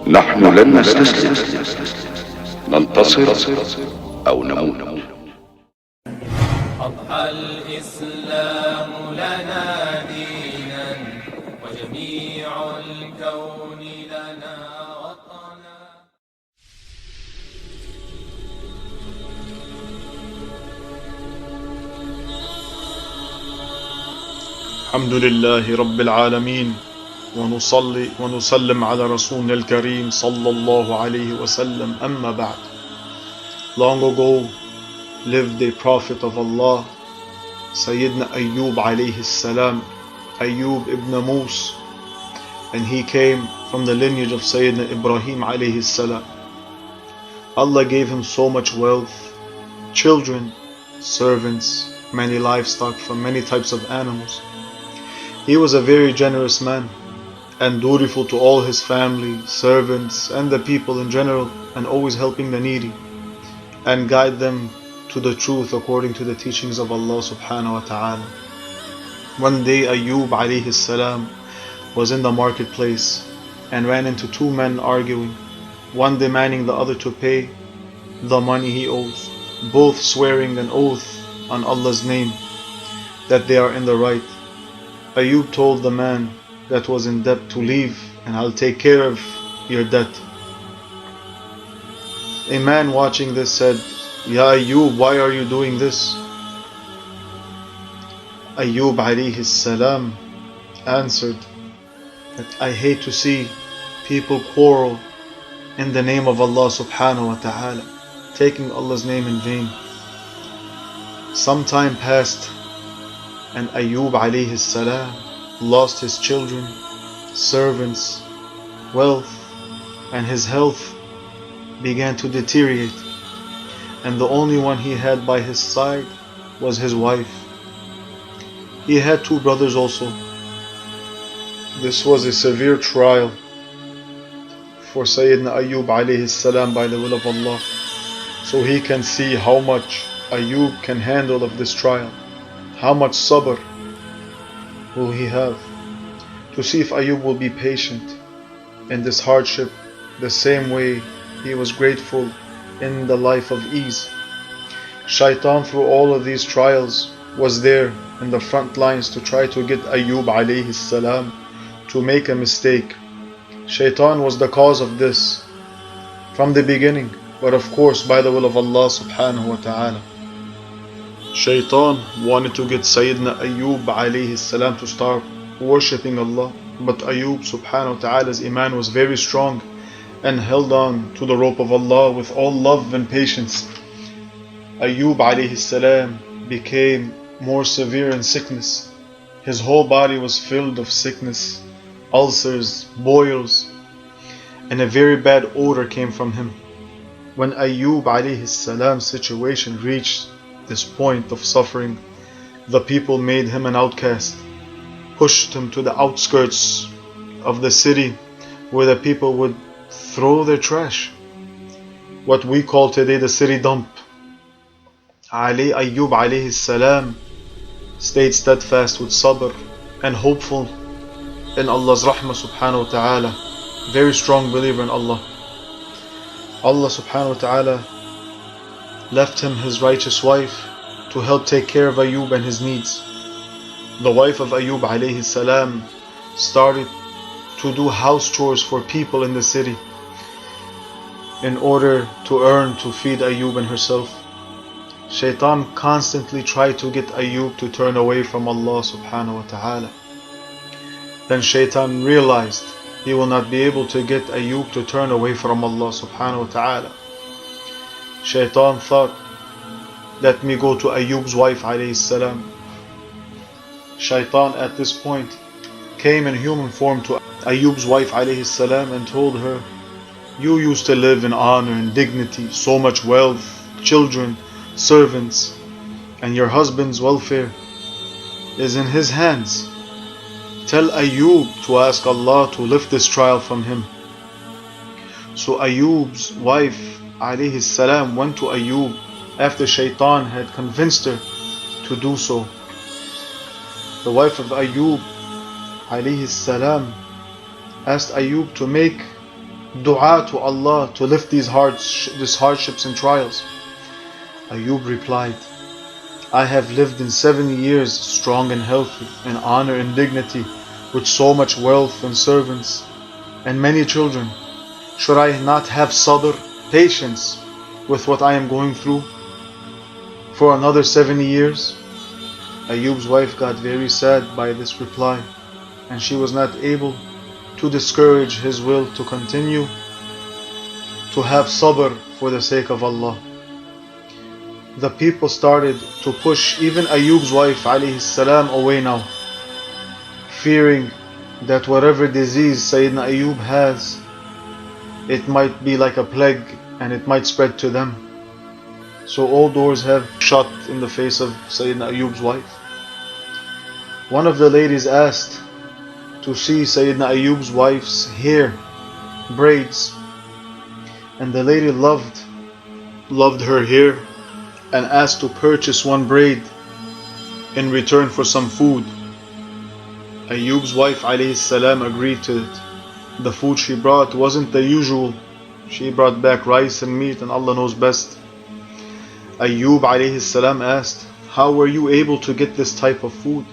نحن لن نستسلم، ننتصر أو نموت. أضحى الإسلام لنا دينا وجميع الكون لنا وطنا. الحمد لله رب العالمين، ونصلي ونسلم على رسولنا الكريم صلى الله عليه وسلم. أما بعد. Long ago lived a prophet of Allah, Sayyidina Ayub alayhi salam, Ayub ibn Mus, and he came from the lineage of Sayyidina Ibrahim alayhi salam. Allah gave him so much wealth, children, servants, many livestock from many types of animals. He was a very generous man and dutiful to all his family, servants, and the people in general, and always helping the needy and guide them to the truth according to the teachings of Allah subhanahu wa ta'ala. One day Ayub alayhi salam was in the marketplace and ran into two men arguing, one demanding the other to pay the money he owes, both swearing an oath on Allah's name that they are in the right. Ayub told the man that was in debt to leave, and I'll take care of your debt. A man watching this said, Ya Ayub, why are you doing this? Ayub alayhi salam answered that I hate to see people quarrel in the name of Allah subhanahu wa ta'ala, taking Allah's name in vain. Some time passed and Ayub alayhi salam lost his children, servants, wealth, and his health began to deteriorate, and the only one he had by his side was his wife. He had two brothers also. This was a severe trial for Sayyidina Ayub alayhi salam by the will of Allah, so he can see how much Ayub can handle of this trial. How much sabr will he have, to see if Ayub will be patient in this hardship the same way he was grateful in the life of ease. Shaitan through all of these trials was there in the front lines to try to get Ayub alayhi salam to make a mistake. Shaitan was the cause of this from the beginning, but of course by the will of Allah subhanahu wa ta'ala. Shaitan wanted to get Sayyidina Ayub alayhi salam to start worshipping Allah, but Ayub subhanahu wa ta'ala's iman was very strong and held on to the rope of Allah with all love and patience. Ayub alayhi salam became more severe in sickness. His whole body was filled of sickness, ulcers, boils, and a very bad odor came from him. When Ayub alayhi salam's situation reached this point of suffering, the people made him an outcast, pushed him to the outskirts of the city where the people would throw their trash, what we call today the city dump. Ayub alayhi salam stayed steadfast with sabr and hopeful in Allah's rahmah subhanahu wa ta'ala, very strong believer in Allah. Allah subhanahu wa ta'ala left him his righteous wife to help take care of Ayub and his needs. The wife of Ayub alayhi salam started to do house chores for people in the city in order to earn to feed Ayub and herself. Shaitan constantly tried to get Ayub to turn away from Allah subhanahu wa ta'ala. Then Shaitan realized he will not be able to get Ayub to turn away from Allah subhanahu wa ta'ala. Shaitan thought, let me go to Ayub's wife alayhi salam. Shaitan at this point came in human form to Ayub's wife alayhi salam and told her, you used to live in honor and dignity, so much wealth, children, servants, and your husband's welfare is in his hands. Tell Ayub to ask Allah to lift this trial from him. So Ayub's wife alayhi salam went to Ayub after Shaitan had convinced her to do so. The wife of Ayub alayhi salam asked Ayub to make dua to Allah to lift these hardships and trials? Ayub replied, I have lived in 70 years strong and healthy, in honor and dignity, with so much wealth and servants, and many children. Should I not have sabr, patience, with what I am going through for another 70 years? Ayub's wife got very sad by this reply, and she was not able to discourage his will to continue to have sabr for the sake of Allah. The people started to push even Ayub's wife alayhi salam away now, fearing that whatever disease Sayyidina Ayub has, it might be like a plague and it might spread to them. So all doors have shut in the face of Sayyidina Ayub's wife. One of the ladies asked to see Sayyidina Ayub's wife's hair, braids, and the lady loved her hair and asked to purchase one braid in return for some food. Ayub's wife alayhi salam agreed to it. The food she brought wasn't the usual. She brought back rice and meat, and Allah knows best. Ayub alayhi salam asked, how were you able to get this type of food?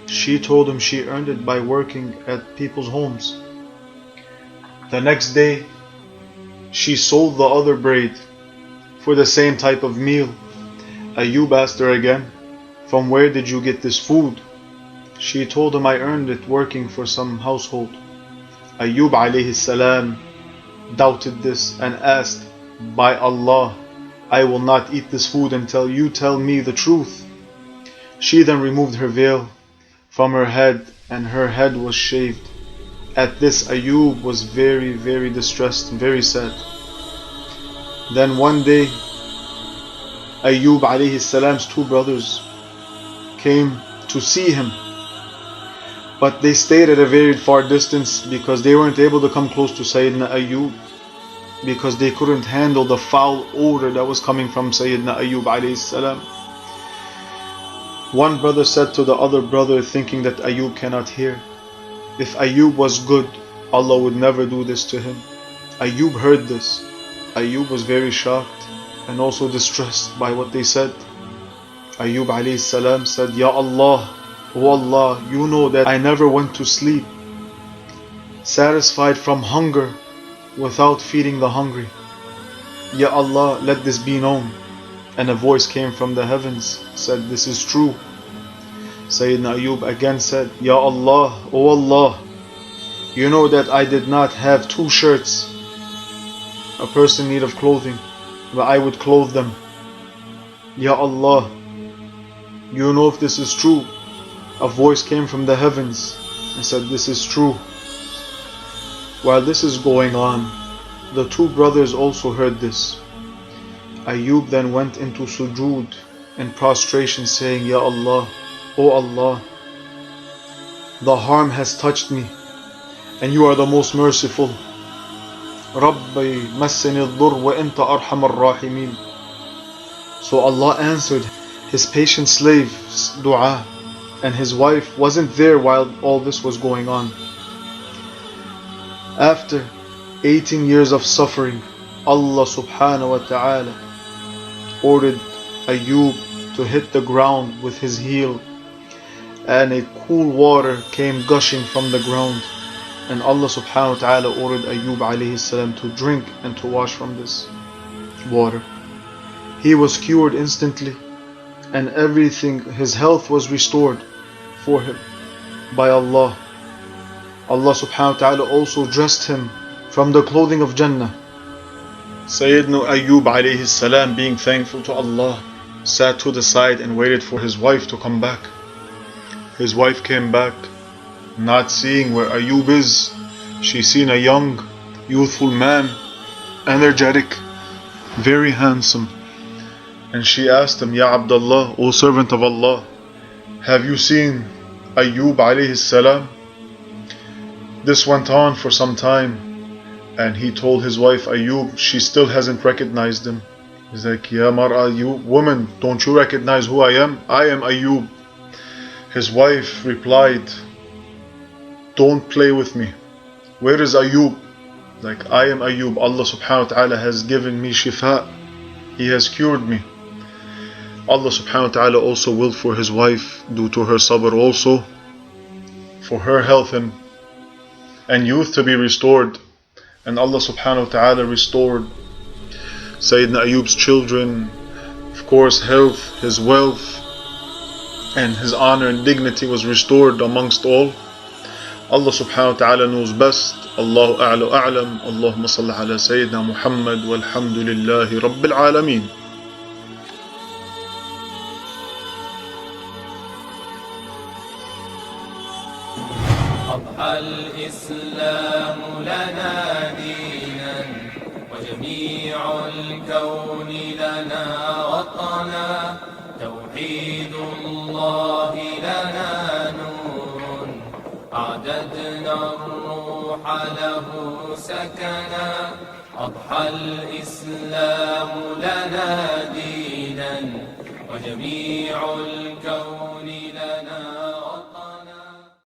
She told him she earned it by working at people's homes. The next day, she sold the other braid for the same type of meal. Ayub asked her again, from where did you get this food? She told him, I earned it working for some household. Ayub alayhi salam doubted this and asked, by Allah, I will not eat this food until you tell me the truth. She then removed her veil from her head, and her head was shaved. At this, Ayub was very, very distressed and very sad. Then one day, Ayub alayhi salam's two brothers came to see him, but they stayed at a very far distance because they weren't able to come close to Sayyidina Ayub, because they couldn't handle the foul odor that was coming from Sayyidina Ayub alayhi salam. One brother said to the other brother, thinking that Ayub cannot hear, if Ayub was good, Allah would never do this to him. Ayub heard this. Ayub was very shocked and also distressed by what they said. Ayub alayhi salam said, Ya Allah, O Allah, you know that I never went to sleep satisfied from hunger without feeding the hungry. Ya Allah, let this be known. And a voice came from the heavens, said, this is true. Sayyidina Ayub again said, Ya Allah, O Allah, you know that I did not have two shirts, a person in need of clothing, but I would clothe them. Ya Allah, you know if this is true. A voice came from the heavens and said, this is true. While this is going on, the two brothers also heard this. Ayub then went into sujood in prostration, saying, Ya Allah, O Allah, the harm has touched me, and you are the most merciful. Rabbi massani al-dur wa anta arhamar rahimin. So Allah answered his patient slave's dua, and his wife wasn't there while all this was going on. After 18 years of suffering, Allah subhanahu wa ta'ala ordered Ayub to hit the ground with his heel, and a cool water came gushing from the ground, and Allah subhanahu wa ta'ala ordered Ayub alayhi salam to drink and to wash from this water. He was cured instantly, and everything, his health was restored for him by Allah. Allah subhanahu wa ta'ala also dressed him from the clothing of Jannah. Sayyidina Ayub alayhi salam, being thankful to Allah, sat to the side and waited for his wife to come back. His wife came back, not seeing where Ayub is. She seen a young, youthful man, energetic, very handsome. And she asked him, Ya Abdullah, O servant of Allah, have you seen Ayub alayhi salam? This went on for some time, and he told his wife Ayub, she still hasn't recognized him. He's like, Ya Mar'a, you woman, don't you recognize who I am? I am Ayub. His wife replied, don't play with me. Where is Ayub? Like, I am Ayub, Allah subhanahu wa ta'ala has given me shifa, He has cured me. Allah subhanahu wa ta'ala also willed for his wife, due to her sabr also, for her health and youth to be restored. And Allah subhanahu wa ta'ala restored Sayyidina Ayub's children, of course health, his wealth, and his honor and dignity was restored amongst all. Allah subhanahu wa ta'ala knows best. Allahu a'la a'lam. Allahumma salli ala Sayyidina Muhammad walhamdulillahi rabbil alameen. أضحى الإسلام لنا دينا وجميع الكون لنا وطنا توحيد الله لنا نور أعددنا الروح له سكنا أضحى الإسلام لنا دينا وجميع الكون